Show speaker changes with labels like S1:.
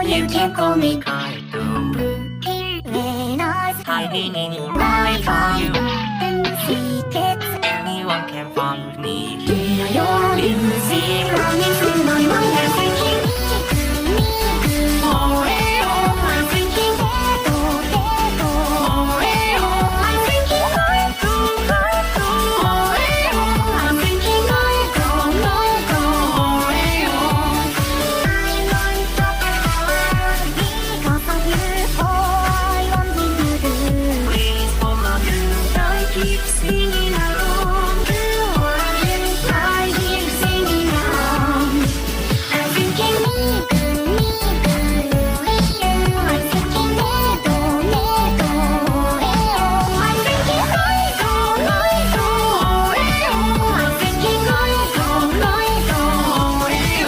S1: You can call me
S2: Kaito.
S1: Venus,
S2: Hiding in your
S1: I
S2: mind,
S1: find secrets.
S2: anyone can find me.
S1: Hear your music running through my mind.